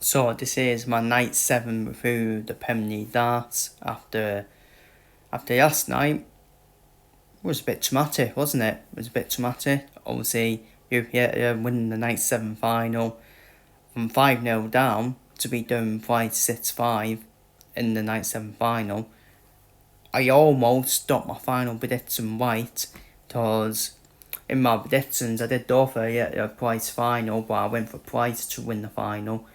So this is my night 7 through the Premier League darts after last night. It was a bit traumatic, wasn't it? It was a bit traumatic. Obviously, winning the night 7 final from 5-0 down to be done 6-5 in the night 7 final. I almost stopped my final prediction right, because in my predictions I did go for a Price final, but I went for Price to win the final.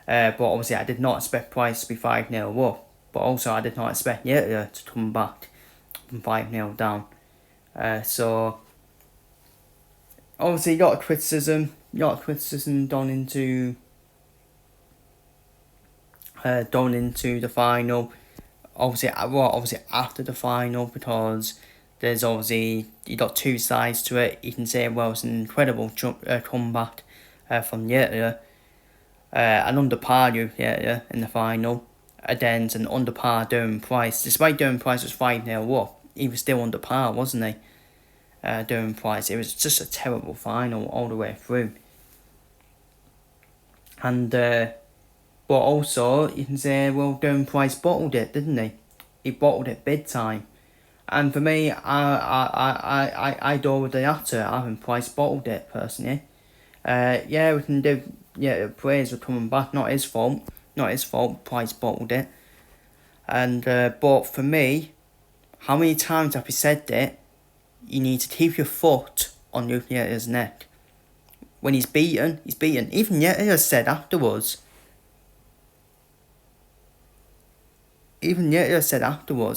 But obviously I did not expect Price to be 5-0 up. But also I did not expect Yetla to come back from 5-0 down. So obviously got a criticism done into the final. Obviously after the final, because there's obviously you got two sides to it. You can say, well, it's an incredible comeback from Yetla. An under par in the final against an under par Derwent Price. Despite Derwent Price was 5-0 up, he was still under par, wasn't he? Derwent Price. It was just a terrible final all the way through. And but also you can say, well, Derwent Price bottled it, didn't he? He bottled it big time. And for me, I go with the latter. I think Price bottled it personally. We can do praise for coming back. Not his fault. Price bottled it. And but for me, how many times have we said it? You need to keep your foot on Nucleator's neck. When he's beaten, he's beaten. Even Yetla said afterwards.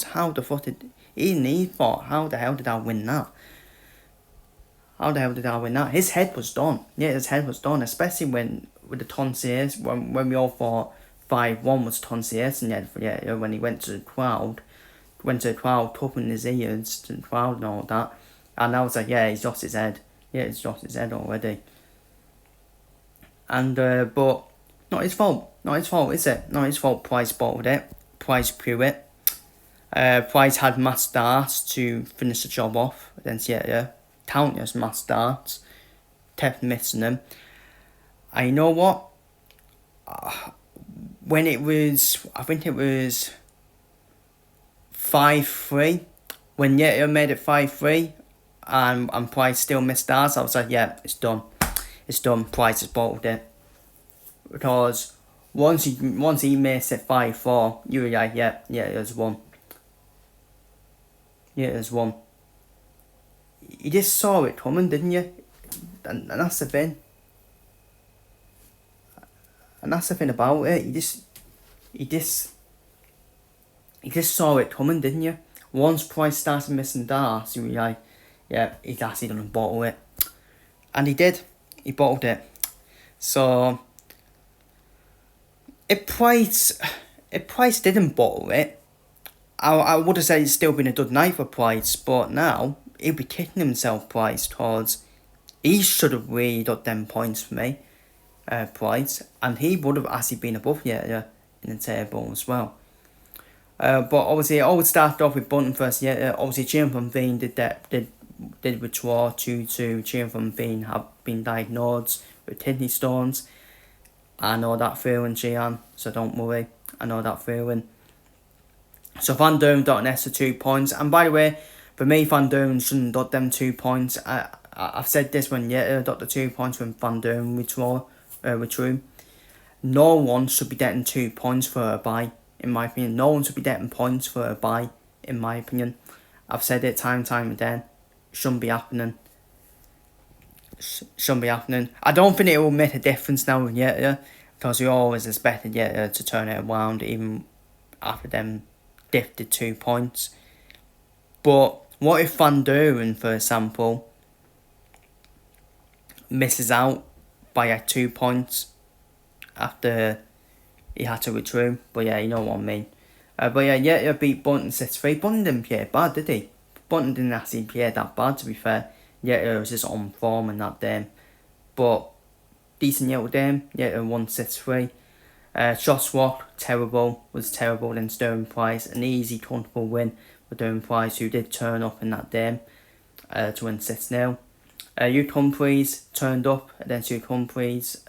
How the fuck did he thought? How the hell did I win that? His head was done. His head was done, especially with the tonsils, when we all thought 5-1 was tonsils, and when he went to the crowd, tapping his ears to the crowd and all that, and I was like, he's lost his head. He's lost his head already. And but not his fault, is it? Not his fault. Price bottled it. Price threw it. Price had mass darts to finish the job off against countless mass darts, kept missing them. And you know what? When it was, I think it was 5-3, when Yetla made it 5-3, and Price still missed darts, I was like, it's done. Price has bottled it. Because once he missed it 5-4, you were like, there's one. There's one. You just saw it coming, didn't you? And that's the thing. And that's the thing about it. You just saw it coming, didn't you? Once Price started missing darts, you were like, he's actually gonna bottle it. And he did. He bottled it. So if Price didn't bottle it, I would have said it's still been a good night for Price, but now he'd be kicking himself, Price, because he should have really got them points for me, Price, and he would have actually been above in the table as well. But obviously, it always started off with Bunton first. Obviously, Gian Van Veen did withdraw 2-2. Gian Van Veen have been diagnosed with kidney stones. I know that feeling, Gian, so don't worry. I know that feeling. So Van Durm got an extra 2 points. And by the way, for me, Van Durm shouldn't have got them 2 points. I've said this when got the 2 points when Van Durm withdrew. No one should be getting 2 points for a bye, in my opinion. No one should be getting points for a bye, in my opinion. I've said it time and again. Shouldn't be happening. I don't think it will make a difference now with Yetla, because we always expected Yetla to turn it around, even after them gifted 2 points. But what if Van Duren, for example, misses out by 2 points after he had to withdraw? But you know what I mean. He beat Bunton 6-3. Bunton didn't play bad, did he? Bunton didn't actually play that bad, to be fair. It was just on form in that game. But decent little game. Won 6-3. Shoswat, was terrible against Derwent Price. An easy, comfortable win for Derwent Price, who did turn up in that game to win 6-0. Hugh Humphreys turned up against Hugh Humphreys.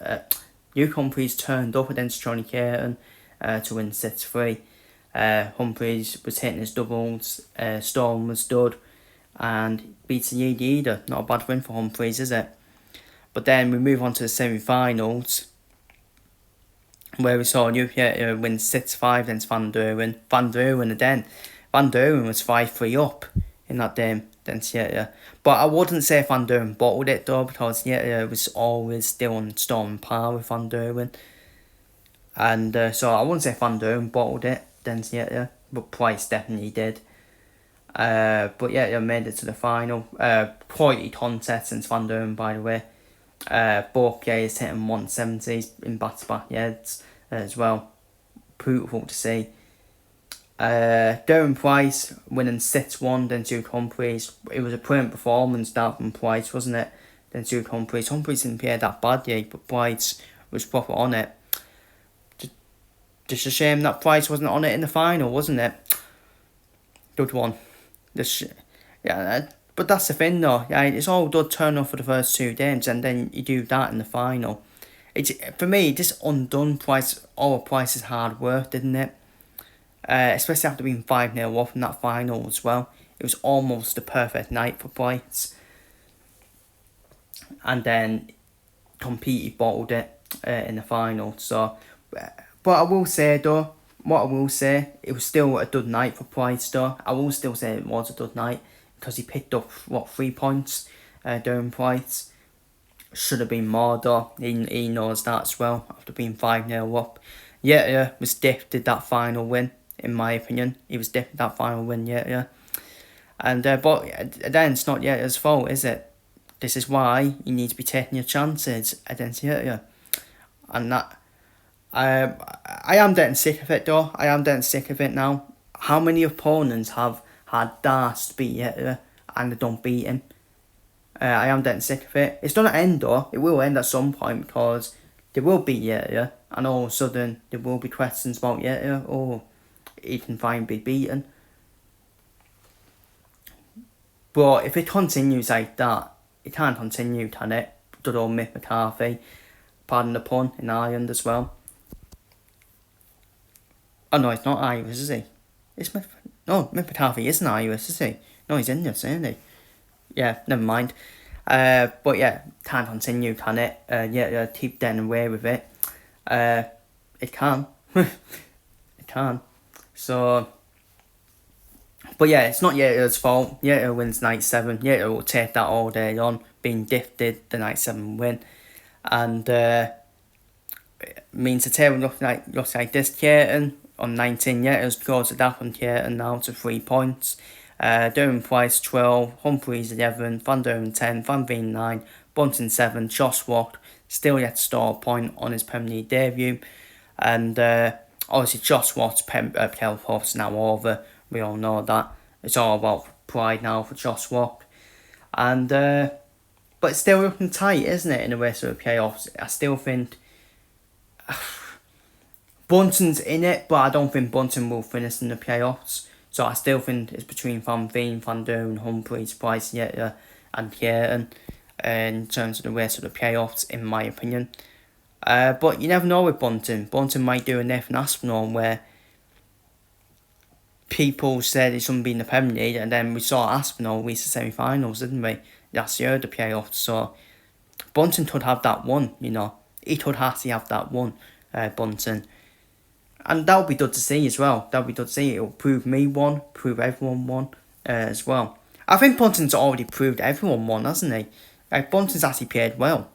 Luke Humphries turned up against Johnny Curtin to win 6-3. Humphries was hitting his doubles, Storm was dud, and beats the Eater. Not a bad win for Humphries, is it? But then we move on to the semi-finals, where we saw Luke win 6-5 against Van Duren. Van Duren was 5-3 up in that game against Yeta. But I wouldn't say Van Duren bottled it though, because Yeta was always still on Storm par with Van Duren. And so I wouldn't say Van Duren bottled it against Yeta, but Price definitely did. But Yeta made it to the final. Quality contest since Van Duren, by the way. Both players hitting 170s in back-to-back heads as well. Beautiful to see. Darren Price winning 6-1 then Luke Humphries. It was a brilliant performance that from Price, wasn't it? Then Luke Humphries. Humphries didn't play that bad yet, but Price was proper on it. Just a shame that Price wasn't on it in the final, wasn't it? Good one. But that's the thing though. Yeah, it's all good turn off for the first 2 games, and then you do that in the final. For me, it just undone all of Price's hard work, didn't it? Especially after being 5-0 off in that final as well. It was almost the perfect night for Price. And then completely bottled it in the final. So, but I will say though, it was still a good night for Price though. I will still say it was a good night, because he picked up, 3 points during Price. Should have been more though. He knows that as well, after being 5-0 up. Was gifted that final win, in my opinion. He was gifted that final win, And but then it's not Yeta's fault, is it? This is why you need to be taking your chances against Yeta. And that, I am getting sick of it though. I am getting sick of it now. How many opponents have had darts to beat Yeta and they don't beat him? I am getting sick of it. It's going to end though. It will end at some point, because they will beat Yeta, and all of a sudden there will be questions about Yeta. Oh, he can finally be beaten. But if it continues like that, it can't continue, can it? Good old Mick McCarthy, pardon the pun, in Ireland as well. Oh no, it's not Irish, is he? Mick McCarthy isn't Irish, is he? No, he's Indian, isn't he? Yeah, never mind. But yeah, can't continue, can it? Keep getting away with it. It can. It can. So, but yeah, it's not Yeta's fault. Yeta wins night 7. Yeta will take that all day on, being gifted the night 7 win. And means the table looks like this. Curtin on 19, Yeta's close to that on Curtin now to 3 points. Darren Price 12, Humphries 11, Van Duren 10, Van Veen 9, Bunting 7, Josh Watt still yet to score a point on his Premier League debut. And obviously Josh Watt's playoff is now over. We all know that. It's all about pride now for Josh Watt. And but it's still looking tight, isn't it, in the rest of the playoffs? I still think Bunting's in it, but I don't think Bunting will finish in the playoffs. So I still think it's between Van Veen, Van Duren, Humphries, Price, Yeta and Curtin in terms of the rest of the playoffs, in my opinion. But you never know with Bunting. Bunting might do a Nathan Aspinall where people said he shouldn't be in the Premier League, and then we saw Aspinall reach the semi-finals, didn't we? Last year, the playoffs. So Bunting could have that one, He could actually have that one, Bunting. And that would be good to see as well. That would be good to see. It will prove me one, prove everyone one as well. I think Bunting's already proved everyone one, hasn't he? Like, Bunting's actually played well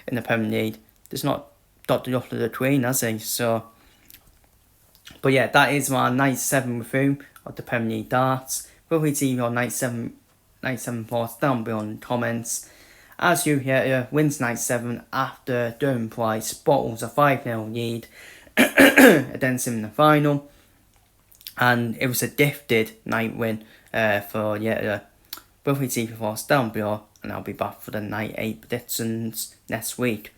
in the Premier League. There's not dotted off to the train, has he? So, but yeah, that is my night 7 review of the Premier League darts. Feel free to leave your night 7 thoughts down below in the comments. As you hear, wins night 7 after Darren Price bottles a 5-0 lead against him in the final, and it was a gifted night win for Yeta. Feel free to leave your thoughts down below, and I'll be back for the night 8 predictions next week.